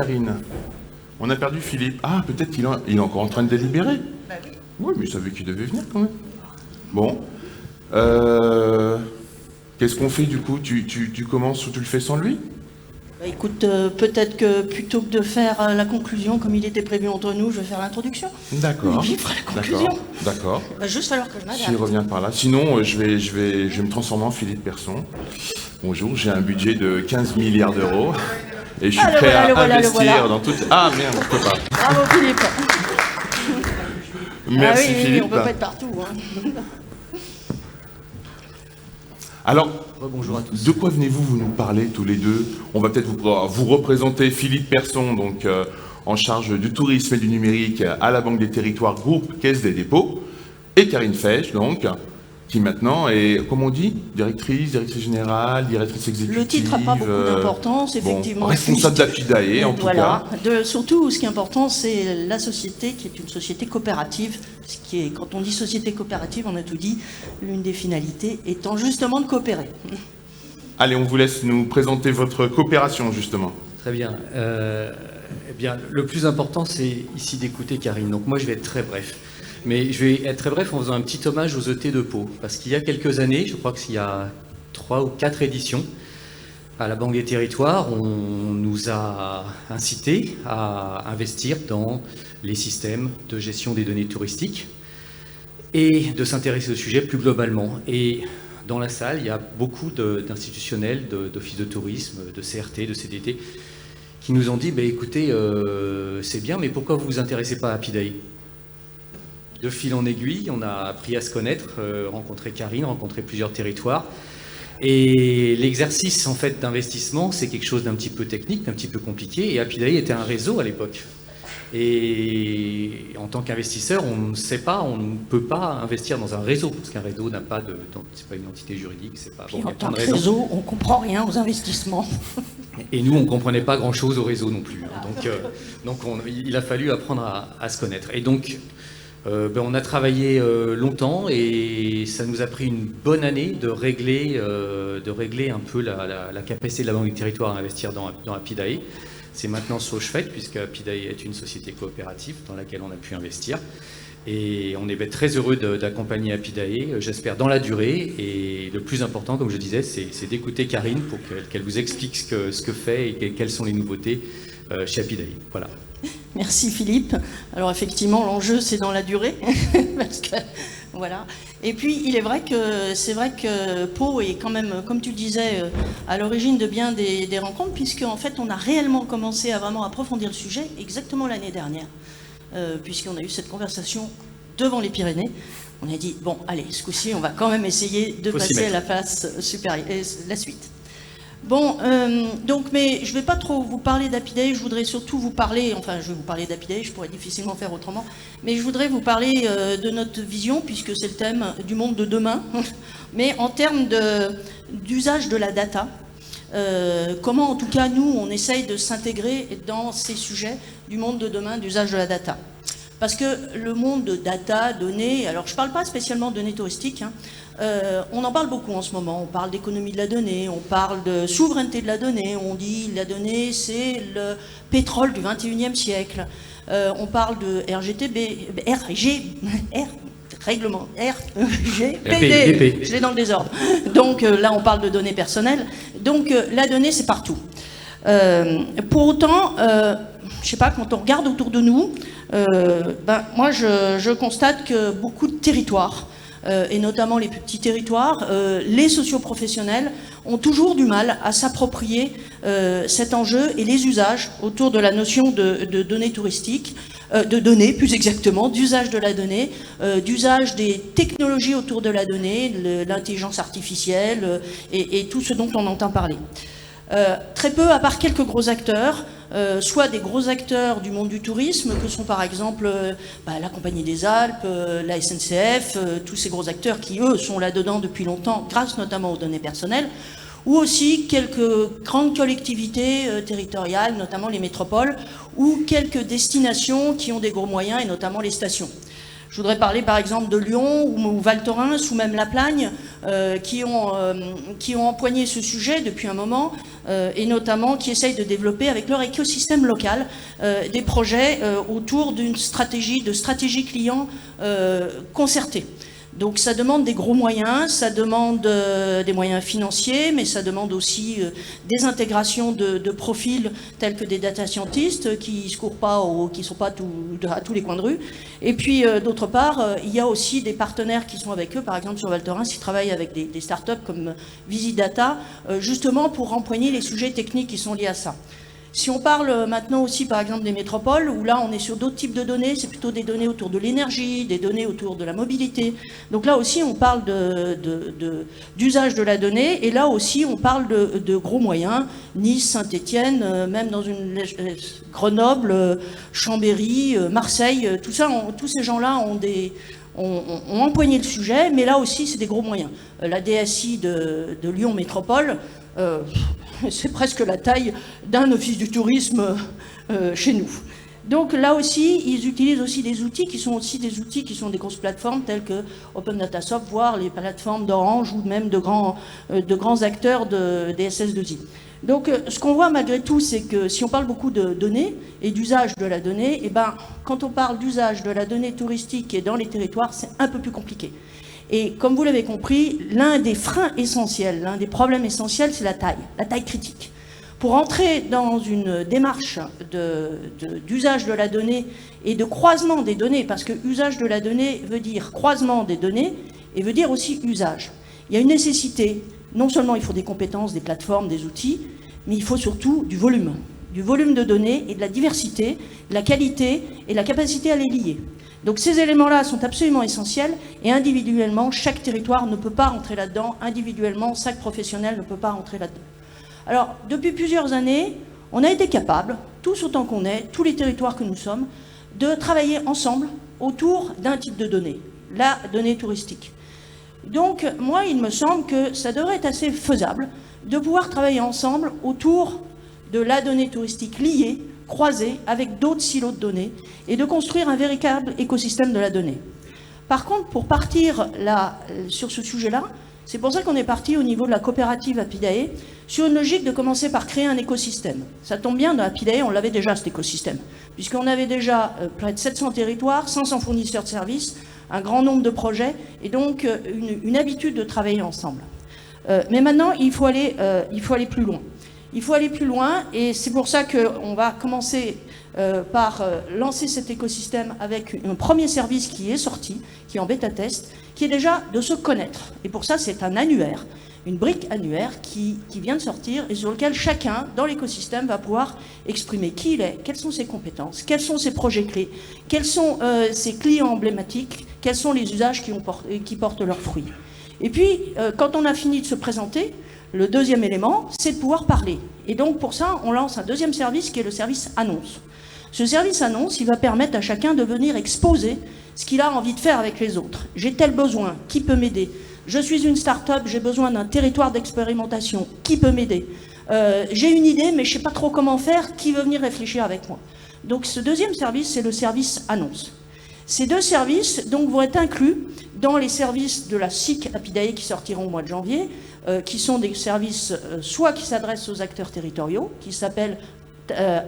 Karine. On a perdu Philippe. Ah, peut-être qu'il est encore en train de délibérer. Bah oui. Oui, mais il savait qu'il devait venir quand même. Bon. Qu'est-ce qu'on fait du coup? Tu commences ou tu le fais sans lui? Bah écoute, peut-être que plutôt que de faire la conclusion comme il était prévu entre nous, je vais faire l'introduction. D'accord. Et puis il fera la conclusion. D'accord. Il va juste falloir que je m'adapte. S'il revient par là. Sinon, je vais me transformer en Philippe Persson. Bonjour, j'ai un budget de 15 milliards d'euros. Et je suis prêt à investir dans toutes... Ah merde, je peux pas. Bravo Philippe. Merci oui, Philippe. On peut pas être partout. Hein. Alors, bonjour à tous. De quoi venez-vous nous parler tous les deux? On va peut-être vous représenter Philippe Persson, donc en charge du tourisme et du numérique à la Banque des Territoires, groupe Caisse des Dépôts, et Karine Fesch, donc, qui maintenant est, comme on dit, directrice générale, directrice exécutive. Le titre n'a pas beaucoup d'importance, effectivement. Responsable d'Apidae, en tout cas. Surtout, ce qui est important, c'est la société, qui est une société coopérative. Quand on dit société coopérative, on a tout dit, l'une des finalités étant justement de coopérer. Allez, on vous laisse nous présenter votre coopération, justement. Très bien. Eh bien, le plus important, c'est ici d'écouter Karine. Donc moi, je vais être très bref. Mais je vais être très bref en faisant un petit hommage aux ET de Pau. Parce qu'il y a quelques années, je crois qu'il y a 3 ou 4 éditions, à la Banque des Territoires, on nous a incités à investir dans les systèmes de gestion des données touristiques et de s'intéresser au sujet plus globalement. Et dans la salle, il y a beaucoup d'institutionnels, d'offices de tourisme, de CRT, de CDT, qui nous ont dit, écoutez, c'est bien, mais pourquoi vous ne vous intéressez pas à Apidae? De fil en aiguille, on a appris à se connaître, rencontrer Karine, rencontrer plusieurs territoires. Et l'exercice en fait d'investissement, c'est quelque chose d'un petit peu technique, d'un petit peu compliqué. Et Apidae était un réseau à l'époque. Et en tant qu'investisseur, on ne sait pas, on ne peut pas investir dans un réseau, parce qu'un réseau n'a pas c'est pas une entité juridique, c'est pas. En tant que réseau, on comprend rien aux investissements. Et nous, on comprenait pas grand-chose au réseau non plus. Donc, il a fallu apprendre à se connaître. Et donc. On a travaillé longtemps et ça nous a pris une bonne année de régler un peu la capacité de la Banque des Territoires à investir dans Apidae. C'est maintenant chose faite puisque Apidae est une société coopérative dans laquelle on a pu investir. Et on est très heureux d'accompagner Apidae, j'espère, dans la durée. Et le plus important, comme je disais, c'est d'écouter Karine pour qu'elle vous explique ce que fait et quelles sont les nouveautés chez Apidae. Voilà. Merci Philippe. Alors effectivement, l'enjeu c'est dans la durée, parce que voilà. Et puis il est vrai que Pau est quand même, comme tu le disais, à l'origine de bien des rencontres, puisque en fait on a réellement commencé à vraiment approfondir le sujet exactement l'année dernière, puisqu'on a eu cette conversation devant les Pyrénées. On a dit bon, allez, ce coup-ci, on va quand même essayer de passer à la phase supérieure, la suite. Bon, mais je ne vais pas trop vous parler d'Apidae, je voudrais surtout vous parler, je vais vous parler d'Apidae, je pourrais difficilement faire autrement, mais je voudrais vous parler de notre vision, puisque c'est le thème du monde de demain, mais en termes d'usage de la data, comment en tout cas nous, on essaye de s'intégrer dans ces sujets du monde de demain, d'usage de la data. Parce que le monde de data, données, alors je ne parle pas spécialement de données touristiques, on en parle beaucoup en ce moment, on parle d'économie de la donnée, on parle de souveraineté de la donnée, on dit la donnée c'est le pétrole du 21e siècle, on parle de règlement RGPD, je l'ai dans le désordre. Donc là on parle de données personnelles, donc la donnée c'est partout. Pour autant, je sais pas, quand on regarde autour de nous, moi je constate que beaucoup de territoires, et notamment les petits territoires, les socioprofessionnels ont toujours du mal à s'approprier cet enjeu et les usages autour de la notion de données touristiques, de données plus exactement, d'usage de la donnée, d'usage des technologies autour de la donnée, l'intelligence artificielle et tout ce dont on entend parler. Très peu, à part quelques gros acteurs, soit des gros acteurs du monde du tourisme, que sont par exemple la Compagnie des Alpes, la SNCF, tous ces gros acteurs qui, eux, sont là-dedans depuis longtemps, grâce notamment aux données personnelles, ou aussi quelques grandes collectivités territoriales, notamment les métropoles, ou quelques destinations qui ont des gros moyens, et notamment les stations. Je voudrais parler par exemple de Lyon ou Val Thorens ou même La Plagne qui ont empoigné ce sujet depuis un moment et notamment qui essayent de développer avec leur écosystème local des projets autour d'une stratégie client concertée. Donc ça demande des gros moyens, ça demande des moyens financiers, mais ça demande aussi des intégrations de profils tels que des data scientists qui ne se courent pas ou qui ne sont pas à tous les coins de rue. Et puis d'autre part, il y a aussi des partenaires qui sont avec eux, par exemple sur Val Thorens, qui travaillent avec des startups comme Visidata, justement pour empoigner les sujets techniques qui sont liés à ça. Si on parle maintenant aussi par exemple des métropoles, où là on est sur d'autres types de données, c'est plutôt des données autour de l'énergie, des données autour de la mobilité. Donc là aussi on parle d'usage de la donnée, et là aussi on parle de gros moyens, Nice, Saint-Étienne, même dans Grenoble, Chambéry, Marseille, tout ça, tous ces gens-là ont empoigné le sujet, mais là aussi c'est des gros moyens. La DSI de Lyon Métropole, c'est presque la taille d'un office du tourisme chez nous. Donc là aussi, ils utilisent aussi des outils qui sont des grosses plateformes telles que Open Data Soft, voire les plateformes d'Orange ou même de grands acteurs des SS2I. Donc ce qu'on voit malgré tout, c'est que si on parle beaucoup de données et d'usage de la donnée, et ben, quand on parle d'usage de la donnée touristique et dans les territoires, c'est un peu plus compliqué. Et comme vous l'avez compris, l'un des freins essentiels, l'un des problèmes essentiels, c'est la taille critique. Pour entrer dans une démarche d'usage de la donnée et de croisement des données, parce que usage de la donnée veut dire croisement des données et veut dire aussi usage. Il y a une nécessité, non seulement il faut des compétences, des plateformes, des outils, mais il faut surtout du volume de données et de la diversité, de la qualité et de la capacité à les lier. Donc ces éléments-là sont absolument essentiels, et individuellement, chaque territoire ne peut pas rentrer là-dedans, individuellement, chaque professionnel ne peut pas rentrer là-dedans. Alors, depuis plusieurs années, on a été capable, tous autant qu'on est, tous les territoires que nous sommes, de travailler ensemble autour d'un type de donnée, la donnée touristique. Donc, moi, il me semble que ça devrait être assez faisable de pouvoir travailler ensemble autour de la donnée touristique liée, croisée avec d'autres silos de données, et de construire un véritable écosystème de la donnée. Par contre, pour partir là, sur ce sujet-là, c'est pour ça qu'on est parti au niveau de la coopérative Apidae, sur une logique de commencer par créer un écosystème. Ça tombe bien, dans Apidae, on l'avait déjà cet écosystème, puisqu'on avait déjà près de 700 territoires, 500 fournisseurs de services, un grand nombre de projets, et donc une habitude de travailler ensemble. Mais maintenant, il faut aller plus loin. Il faut aller plus loin, et c'est pour ça qu'on va commencer par lancer cet écosystème avec un premier service qui est sorti, qui est en bêta-test, qui est déjà de se connaître. Et pour ça, c'est un annuaire, une brique annuaire qui vient de sortir et sur lequel chacun, dans l'écosystème, va pouvoir exprimer qui il est, quelles sont ses compétences, quels sont ses projets clés, quels sont ses clients emblématiques, quels sont les usages qui portent leurs fruits. Et puis, quand on a fini de se présenter, le deuxième élément, c'est de pouvoir parler. Et donc, pour ça, on lance un deuxième service qui est le service annonce. Ce service annonce, il va permettre à chacun de venir exposer ce qu'il a envie de faire avec les autres. J'ai tel besoin, qui peut m'aider? Je suis une start-up, j'ai besoin d'un territoire d'expérimentation, qui peut m'aider? J'ai une idée, mais je ne sais pas trop comment faire, qui veut venir réfléchir avec moi? Donc, ce deuxième service, c'est le service annonce. Ces deux services donc, vont être inclus dans les services de la SIC Apidae qui sortiront au mois de janvier, qui sont des services soit qui s'adressent aux acteurs territoriaux, qui s'appellent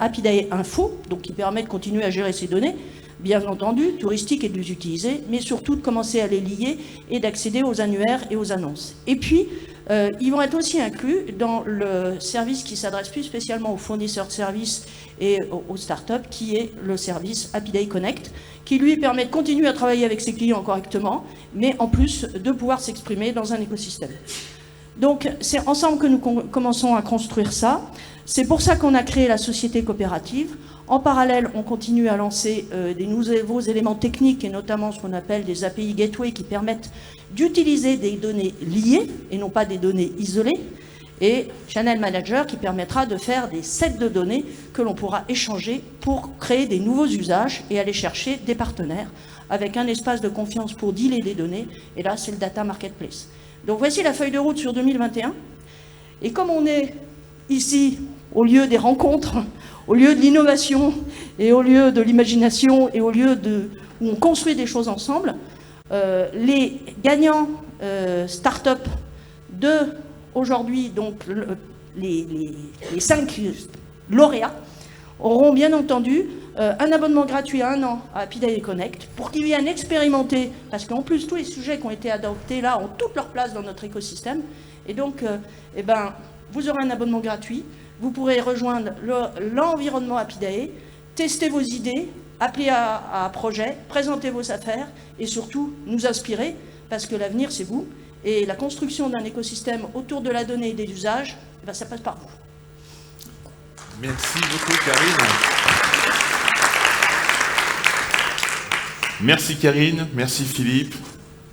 Apidae Info, donc qui permet de continuer à gérer ces données, bien entendu, touristiques et de les utiliser, mais surtout de commencer à les lier et d'accéder aux annuaires et aux annonces. Et puis, ils vont être aussi inclus dans le service qui s'adresse plus spécialement aux fournisseurs de services et aux startups, qui est le service Apidae Connect, qui lui permet de continuer à travailler avec ses clients correctement, mais en plus de pouvoir s'exprimer dans un écosystème. Donc, c'est ensemble que nous commençons à construire ça. C'est pour ça qu'on a créé la société coopérative. En parallèle, on continue à lancer des nouveaux éléments techniques, et notamment ce qu'on appelle des API Gateway qui permettent d'utiliser des données liées et non pas des données isolées, et Channel Manager qui permettra de faire des sets de données que l'on pourra échanger pour créer des nouveaux usages et aller chercher des partenaires avec un espace de confiance pour dealer des données, et là c'est le Data Marketplace. Donc voici la feuille de route sur 2021, et comme on est ici au lieu des rencontres, au lieu de l'innovation et au lieu de l'imagination et au lieu où on construit des choses ensemble, les gagnants start-up de aujourd'hui, donc les 5 lauréats auront bien entendu un abonnement gratuit à 1 an à Happy Connect pour qu'ils viennent expérimenter, parce qu'en plus tous les sujets qui ont été adoptés là ont toute leur place dans notre écosystème. Et donc, vous aurez un abonnement gratuit, vous pourrez rejoindre l'environnement Happy Day, tester vos idées, appeler à projet, présenter vos affaires et surtout nous inspirer, parce que l'avenir c'est vous. Et la construction d'un écosystème autour de la donnée et des usages, ça passe par vous. Merci beaucoup, Karine. Merci, Karine. Merci, Philippe.